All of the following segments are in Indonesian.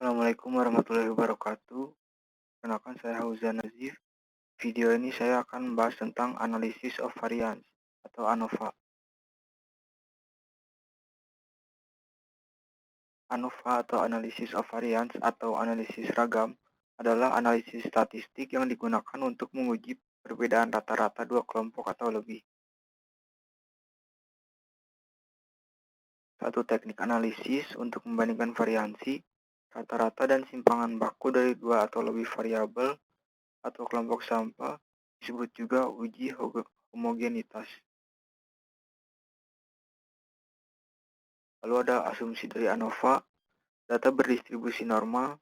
Assalamualaikum warahmatullahi wabarakatuh. Kenalkan saya Hauzan Nazif. Video ini saya akan membahas tentang Analysis of Variance atau ANOVA. ANOVA atau Analysis of Variance atau analisis ragam adalah analisis statistik yang digunakan untuk menguji perbedaan rata-rata dua kelompok atau lebih. Satu teknik analisis untuk membandingkan variansi, rata-rata dan simpangan baku dari dua atau lebih variabel atau kelompok sampel disebut juga uji homogenitas. Lalu ada asumsi dari ANOVA, data berdistribusi normal,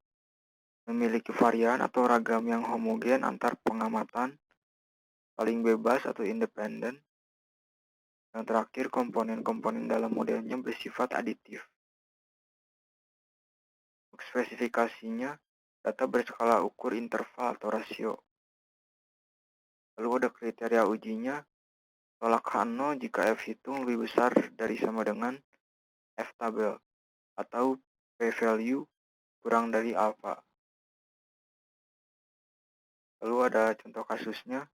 memiliki varian atau ragam yang homogen antar pengamatan, paling bebas atau independen. Yang terakhir, komponen-komponen dalam modelnya bersifat aditif. Untuk spesifikasinya, data berskala ukur interval atau rasio. Lalu ada kriteria ujinya, tolak H0 jika F hitung lebih besar dari sama dengan F tabel, atau p-value kurang dari alpha. Lalu ada contoh kasusnya,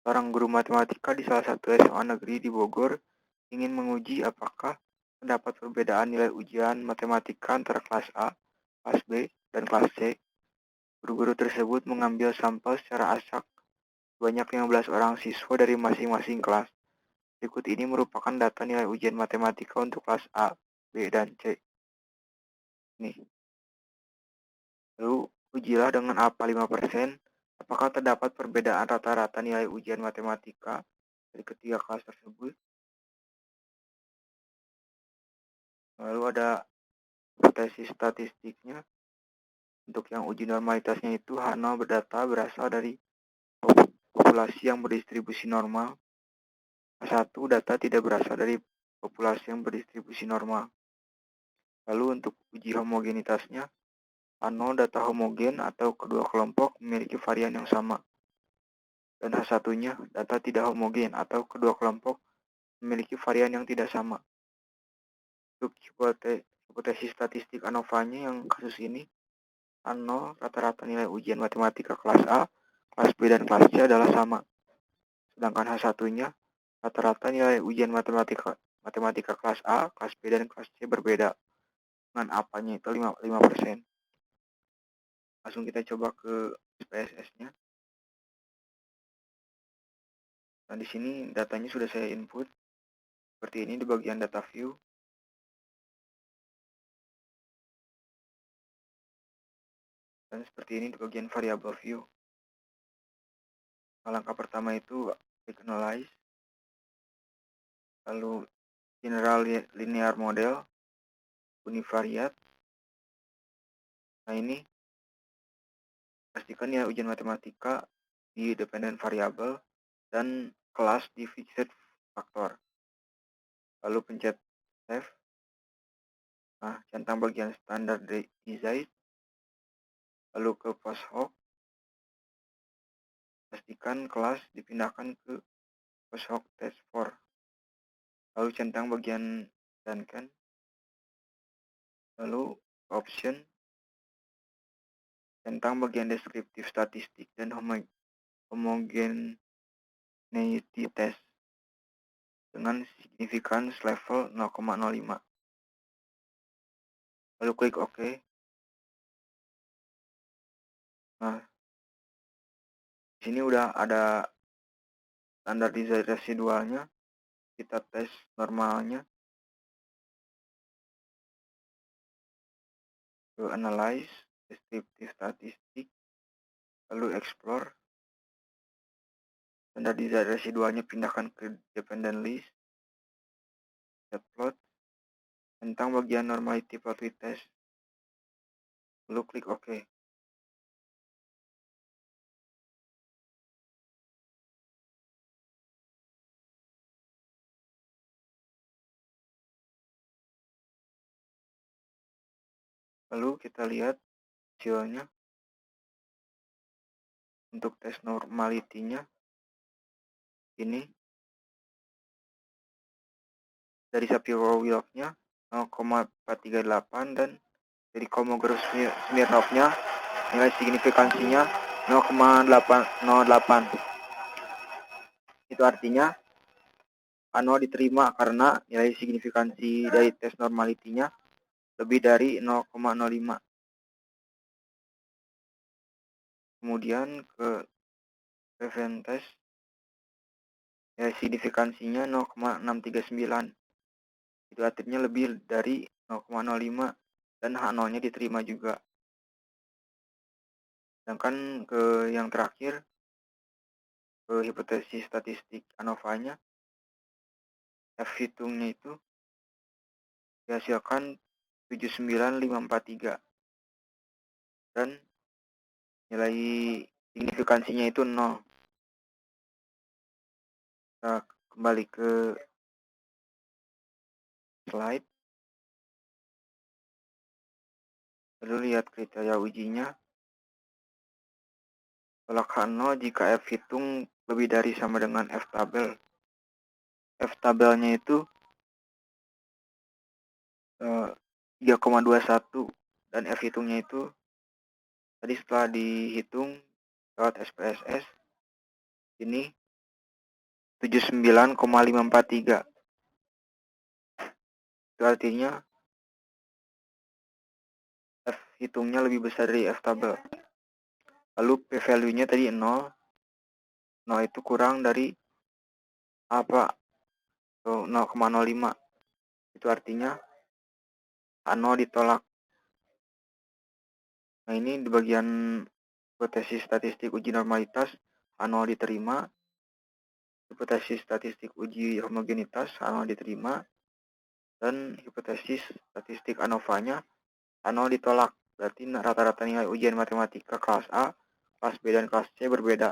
seorang guru matematika di salah satu SMA negeri di Bogor ingin menguji apakah terdapat perbedaan nilai ujian matematika antara kelas A, kelas B, dan kelas C. Guru-guru tersebut mengambil sampel secara acak sebanyak 15 orang siswa dari masing-masing kelas. Berikut ini merupakan data nilai ujian matematika untuk kelas A, B, dan C. Nih. Lalu ujilah dengan alpha 5%, apakah terdapat perbedaan rata-rata nilai ujian matematika dari ketiga kelas tersebut. Lalu ada hipotesis statistiknya. Untuk yang uji normalitasnya itu H0 berdata berasal dari populasi yang berdistribusi normal. H1 data tidak berasal dari populasi yang berdistribusi normal. Lalu untuk uji homogenitasnya, H0 data homogen atau kedua kelompok memiliki varian yang sama. Dan H1-nya data tidak homogen atau kedua kelompok memiliki varian yang tidak sama. Untuk hipotesis statistik ANOVA-nya yang kasus ini, H0 rata-rata nilai ujian matematika kelas A, kelas B, dan kelas C adalah sama. Sedangkan H1-nya rata-rata nilai ujian matematika kelas A, kelas B, dan kelas C berbeda. Dengan apanya itu 5%. Langsung kita coba ke SPSS-nya. Nah, di sini datanya sudah saya input. Seperti ini di bagian data view. Dan seperti ini di bagian variable view. Nah, langkah pertama itu click analyze. Lalu general linear model, univariate. Nah, ini pastikan ya ujian matematika di dependent variable dan kelas di fixed factor. Lalu pencet save. Nah, centang bagian standar design. Lalu ke post hoc. Pastikan kelas dipindahkan ke post hoc test 4. Lalu centang bagian dankan. Lalu option. Centang bagian deskriptif statistik dan homogeneity test dengan significance level 0,05. Lalu klik OK. Nah, di sini udah ada standarisasi residualnya. Kita tes normalnya. Lalu analyze, deskriptif statistik, lalu explore. Standarisasi residualnya pindahkan ke dependent list. Plot. Tentang bagian normality plot test. Lalu klik OK. Lalu kita lihat hasilnya. Untuk tes normality-nya ini dari Shapiro-Wilk-nya 0,438 dan Jadi Kolmogorov-Smirnovnya nilai signifikansinya 0,808. Itu artinya ANO diterima karena nilai signifikansi dari tes normality-nya lebih dari 0,05. Kemudian ke prevalence test, nilai signifikansinya 0,639. Itu artinya lebih dari 0,05 dan H0-nya diterima juga. Sedangkan ke yang terakhir, ke hipotesis statistik ANOVA-nya, F hitungnya itu dihasilkan 79543 dan nilai signifikansinya itu 0. Kita kembali ke slide. Lalu lihat kriteria ujinya. Tolak H0 jika F hitung lebih dari sama dengan F tabel. F tabelnya itu 3,21 dan F hitungnya itu tadi setelah dihitung lewat SPSS ini 79,543. Itu artinya F hitungnya lebih besar dari F tabel. Lalu p-value-nya tadi 0. 0 itu kurang dari apa? 0,05. Itu artinya H0 ditolak. Nah, ini di bagian hipotesis statistik uji normalitas H0 diterima. Hipotesis statistik uji homogenitas H0 diterima. Dan hipotesis statistik ANOVA-nya H0 ditolak. Berarti rata-rata nilai ujian matematika kelas A, kelas B, dan kelas C berbeda.